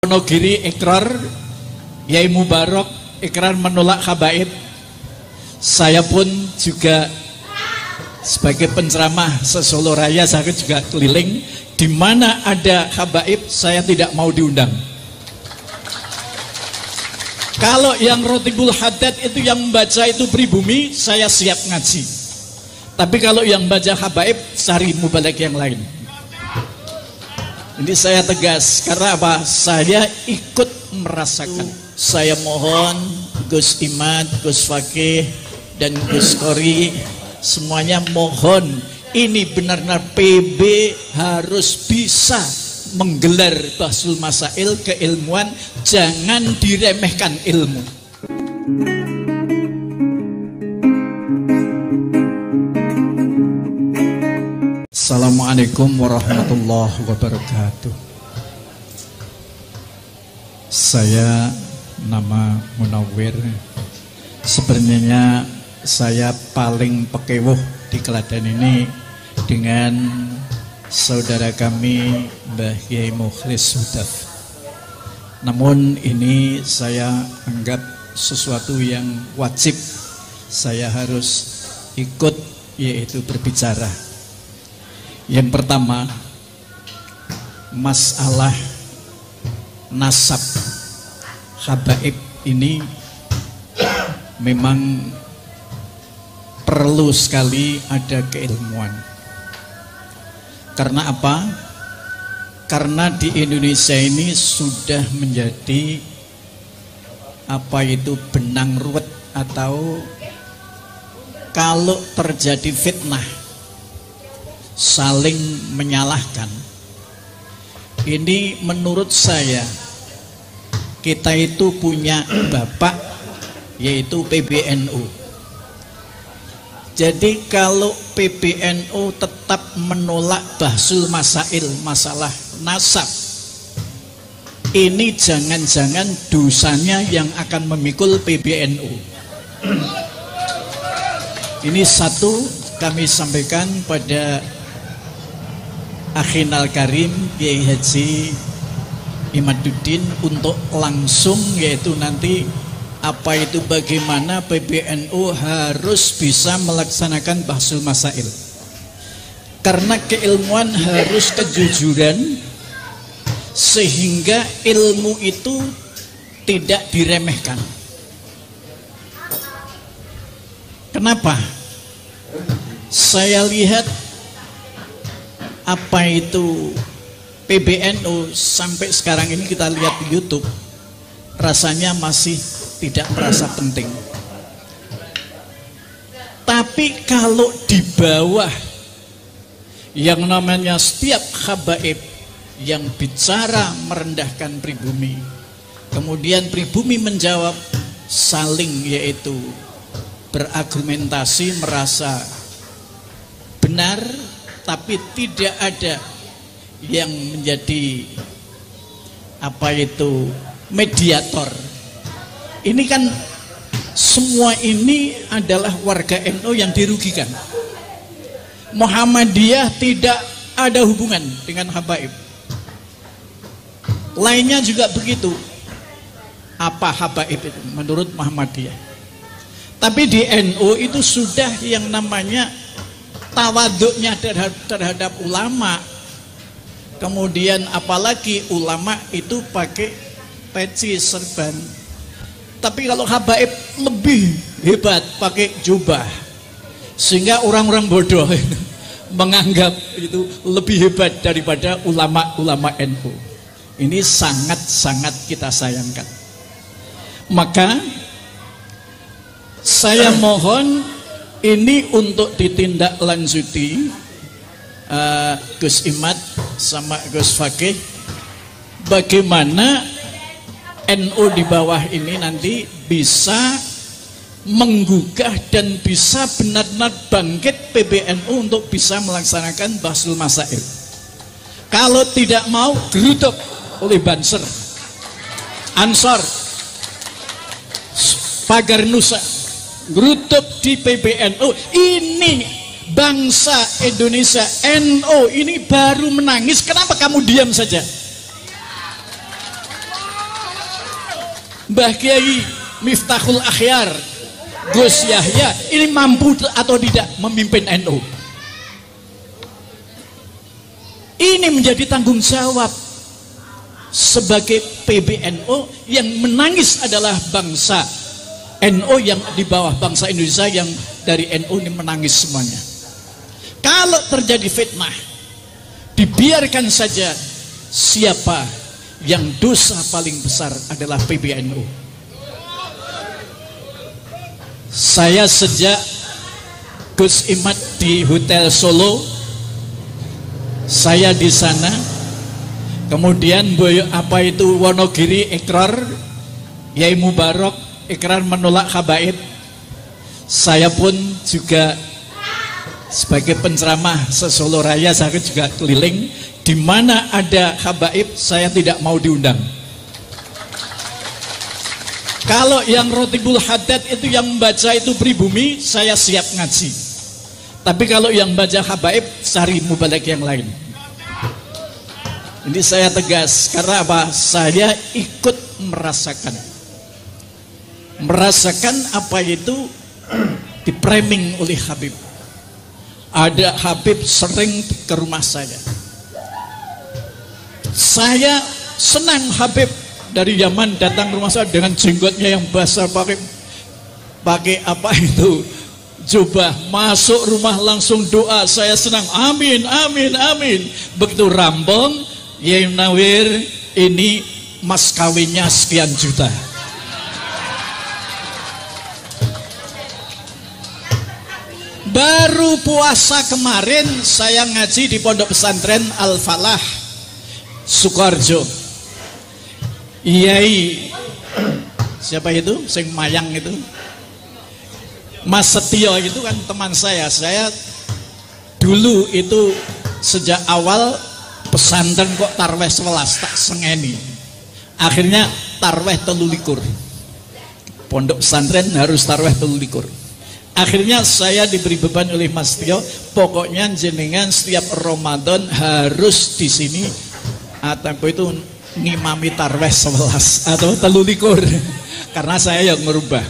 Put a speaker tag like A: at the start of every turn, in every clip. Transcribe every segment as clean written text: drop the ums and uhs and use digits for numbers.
A: Wonogiri ikrar, Yai Mubarok ikrar menolak habaib. Saya pun juga sebagai penceramah se-Solo Raya, saya juga keliling. Di mana ada habaib, saya tidak mau diundang. Kalau yang Rotibul Haddad itu yang membaca itu pribumi, saya siap ngaji. Tapi kalau yang baca habaib, cari mubalek yang lain. Ini saya tegas, karena apa? Saya ikut merasakan. Saya mohon Gus Imad, Gus Fakih, dan Gus Kori, semuanya mohon, ini benar-benar PB harus bisa menggelar Bahsul Masail keilmuan, jangan diremehkan ilmu. Assalamualaikum warahmatullahi wabarakatuh. Saya nama Munawir. Sebenarnya saya paling pekewuh di Klaten ini dengan saudara kami Mbah Kiai Mukhlis Hudaf. Namun ini saya anggap sesuatu yang wajib saya harus ikut, yaitu berbicara. Yang pertama, masalah nasab habaib ini memang perlu sekali ada keilmuan. Karena apa? Karena di Indonesia ini sudah menjadi apa itu benang ruwet, atau kalau terjadi fitnah saling menyalahkan. Ini menurut saya, kita itu punya bapak yaitu PBNU. Jadi kalau PBNU tetap menolak Bahsul Masail, masalah nasab, ini jangan-jangan dosanya yang akan memikul PBNU. Ini satu kami sampaikan pada Akhinal Karim Kiai Haji Imaduddin untuk langsung, yaitu nanti apa itu bagaimana PBNU harus bisa melaksanakan Bahsul Masail. Karena keilmuan harus kejujuran, sehingga ilmu itu tidak diremehkan. Kenapa? Saya lihat apa itu PBNU sampai sekarang ini, kita lihat di YouTube, rasanya masih tidak merasa penting. Tapi kalau di bawah yang namanya setiap habaib yang bicara merendahkan pribumi, kemudian pribumi menjawab, saling yaitu berargumentasi, merasa benar, tapi tidak ada yang menjadi apa itu mediator. Ini kan semua ini adalah warga NU yang dirugikan. Muhammadiyah tidak ada hubungan dengan habaib. Lainnya juga begitu. Apa habaib itu menurut Muhammadiyah? Tapi di NU itu sudah yang namanya tawaduknya terhadap ulama. Kemudian apalagi ulama itu pakai peci serban. Tapi kalau habaib lebih hebat, pakai jubah, sehingga orang-orang bodoh menganggap itu lebih hebat daripada ulama-ulama NU. Ini sangat-sangat kita sayangkan. Maka saya mohon ini untuk ditindaklanjuti, Gus Imad sama Gus Fakih, bagaimana NU di bawah ini nanti bisa menggugah dan bisa benar-benar bangkit PBNU untuk bisa melaksanakan Bahsul Masail. Kalau tidak mau, geruduk oleh Banser, Ansor, Pagar Nusa, geruduk di PBNU. Ini bangsa Indonesia, NU ini baru menangis. Kenapa kamu diam saja? Mbah Kiai Miftahul Akhyar Gus Yahya ini mampu atau tidak memimpin NU? Ini menjadi tanggung jawab sebagai PBNU. Yang menangis adalah bangsa NU yang di bawah bangsa Indonesia, yang dari NU ini menangis semuanya. Kalau terjadi fitnah, dibiarkan saja. Siapa yang dosa paling besar adalah PBNU. Saya sejak Gus Imad di Hotel Solo, saya di sana. Kemudian apa itu Wonogiri ikrar, Yai Mubarak ikrar menolak habaib. Saya pun juga sebagai penceramah se-Solo Raya, saya juga keliling. Di mana ada habaib, saya tidak mau diundang. Kalau yang Rotibul Haddad itu yang membaca itu pribumi, saya siap ngaji. Tapi kalau yang baca habaib, cari mubalek yang lain. Ini saya tegas, karena apa? Saya ikut merasakan apa itu di-framing oleh Habib. Ada Habib sering ke rumah saya. Saya senang Habib dari Yaman datang ke rumah saya dengan jenggotnya yang basah, pakai apa itu, jubah, masuk rumah langsung doa. Saya senang, amin, amin, amin. Begitu rambong, Yai Nawir, ini mas kawinnya sekian juta. Baru puasa kemarin saya ngaji di pondok pesantren Al-Falah Sukoharjo. Yai siapa itu? Sing Mayang itu, Mas Setio itu kan teman saya. Saya dulu itu sejak awal pesantren kok tarweh 11 tak sengeni. Akhirnya tarweh 13. Pondok pesantren harus tarweh 13. Akhirnya saya diberi beban oleh Mas Setio, pokoknya jenengan setiap Ramadan harus di sini atau itu ngimami tarweh 11 atau 13. Karena saya yang merubah.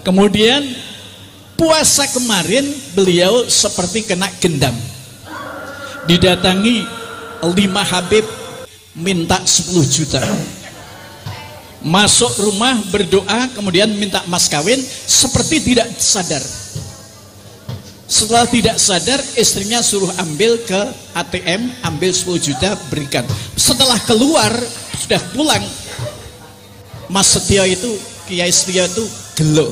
A: Kemudian puasa kemarin beliau seperti kena gendam. Didatangi 5 Habib minta 10 juta. Masuk rumah berdoa, kemudian minta mas kawin, seperti tidak sadar. Setelah tidak sadar, istrinya suruh ambil ke ATM, ambil 10 juta, berikan. Setelah keluar, sudah pulang, Mas Setio itu, Kiai Setio itu gelo.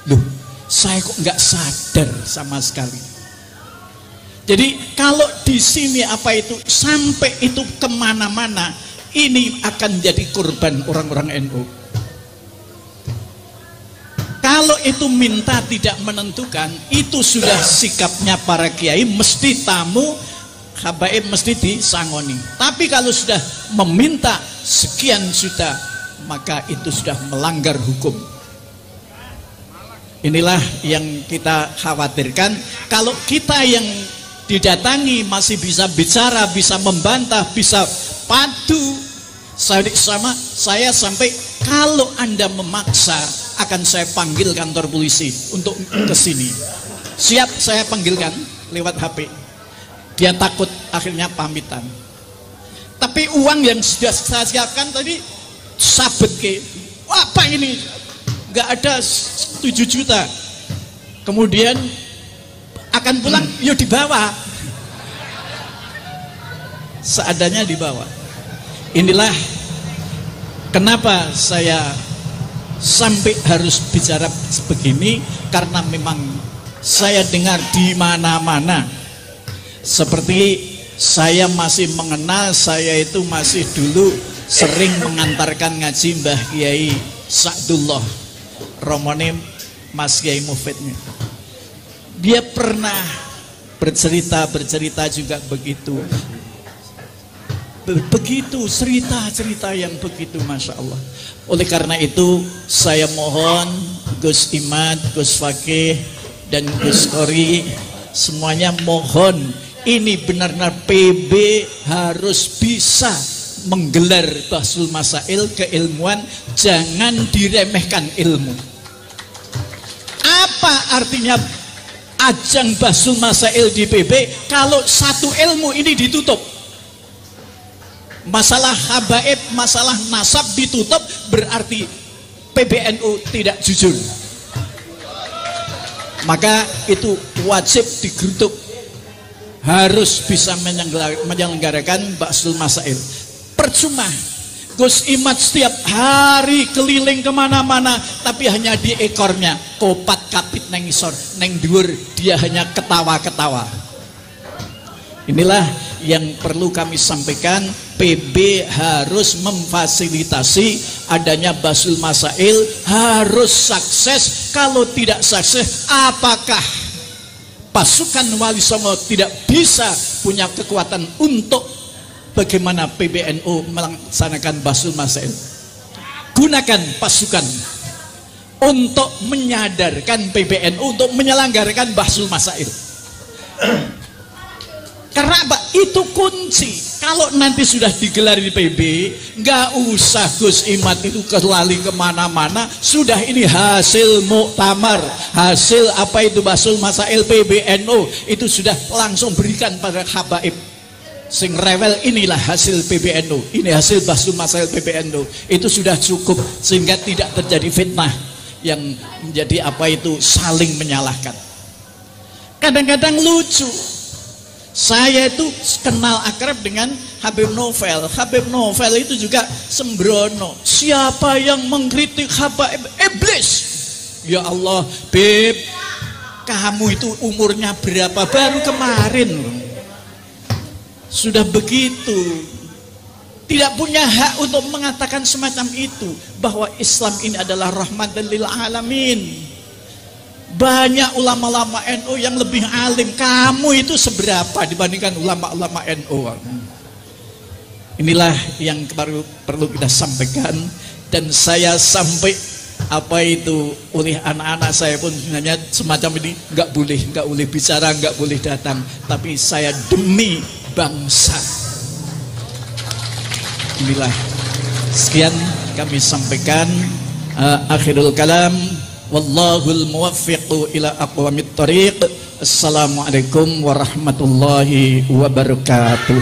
A: Loh, saya kok nggak sadar sama sekali. Jadi kalau di sini apa itu, sampai itu kemana-mana, ini akan jadi korban orang-orang NU. Kalau itu minta tidak menentukan, itu sudah sikapnya para kiai, mesti tamu habaib mesti disangoni. Tapi kalau sudah meminta sekian juta, maka itu sudah melanggar hukum. Inilah yang kita khawatirkan. Kalau kita yang didatangi masih bisa bicara, bisa membantah, bisa padu sama saya, sampai kalau Anda memaksa akan saya panggil kantor polisi untuk ke sini. Siap saya panggilkan lewat HP. Dia takut, akhirnya pamitan. Tapi uang yang sudah saya siapkan tadi sabet ke, apa ini? Gak ada 7 juta. Kemudian akan pulang, yuk dibawa. Seadanya dibawa. Inilah kenapa saya sampai harus bicara begini, karena memang saya dengar di mana-mana. Seperti saya masih mengenal, saya itu masih dulu sering mengantarkan ngaji Mbah Kiai Sa'dullah Romone, Mas Kiai Mufidnya. Dia pernah bercerita juga begitu. Begitu cerita-cerita yang begitu, Masya Allah. Oleh karena itu saya mohon Gus Imad, Gus Fakih dan Gus Kori, semuanya mohon, ini benar-benar PB harus bisa menggelar Bahsul Masail keilmuan, jangan diremehkan ilmu. Apa artinya ajang Bahsul Masail di PB kalau satu ilmu ini ditutup? Masalah habaib, masalah nasab ditutup, berarti PBNU tidak jujur. Maka itu wajib digeruduk, harus bisa menyelenggarakan Bahsul Masail. Percuma Gus Imad setiap hari keliling kemana-mana, tapi hanya di ekornya kopat kapit neng isor, neng dhuwur dia hanya ketawa-ketawa. Inilah yang perlu kami sampaikan. PB harus memfasilitasi adanya Bahsul Masail, harus sukses. Kalau tidak sukses, apakah pasukan Wali Songo tidak bisa punya kekuatan untuk bagaimana PBNU melaksanakan Bahsul Masail? Gunakan pasukan untuk menyadarkan PBNU untuk menyelenggarakan Bahsul Masail. Karena apa? Itu kunci. Kalau nanti sudah digelar di PB, nggak usah Gus Imad itu kelali kemana-mana. Sudah ini hasil muktamar, hasil apa itu Bahsul Masail PBNU, itu sudah langsung berikan pada habaib. Sing rewel, inilah hasil PBNU, ini hasil Bahsul Masail PBNU. Itu sudah cukup sehingga tidak terjadi fitnah yang menjadi apa itu saling menyalahkan. Kadang-kadang lucu. Saya itu kenal akrab dengan Habib Novel. Habib Novel itu juga sembrono. Siapa yang mengkritik habaib? Iblis. Ya Allah, Beb, kamu itu umurnya berapa? Baru kemarin. Sudah begitu. Tidak punya hak untuk mengatakan semacam itu. Bahwa Islam ini adalah rahmatan lil alamin. Banyak ulama-ulama NU yang lebih alim. Kamu itu seberapa dibandingkan ulama-ulama NU? Inilah yang perlu kita sampaikan. Dan saya sampai apa itu oleh anak-anak saya pun sebenarnya semacam ini, nggak boleh bicara, nggak boleh datang. Tapi saya demi bangsa. Inilah sekian kami sampaikan. Akhirul kalam. Wallahul muwaffiqu ila aqwamit thoriq. Assalamualaikum warahmatullahi wabarakatuh.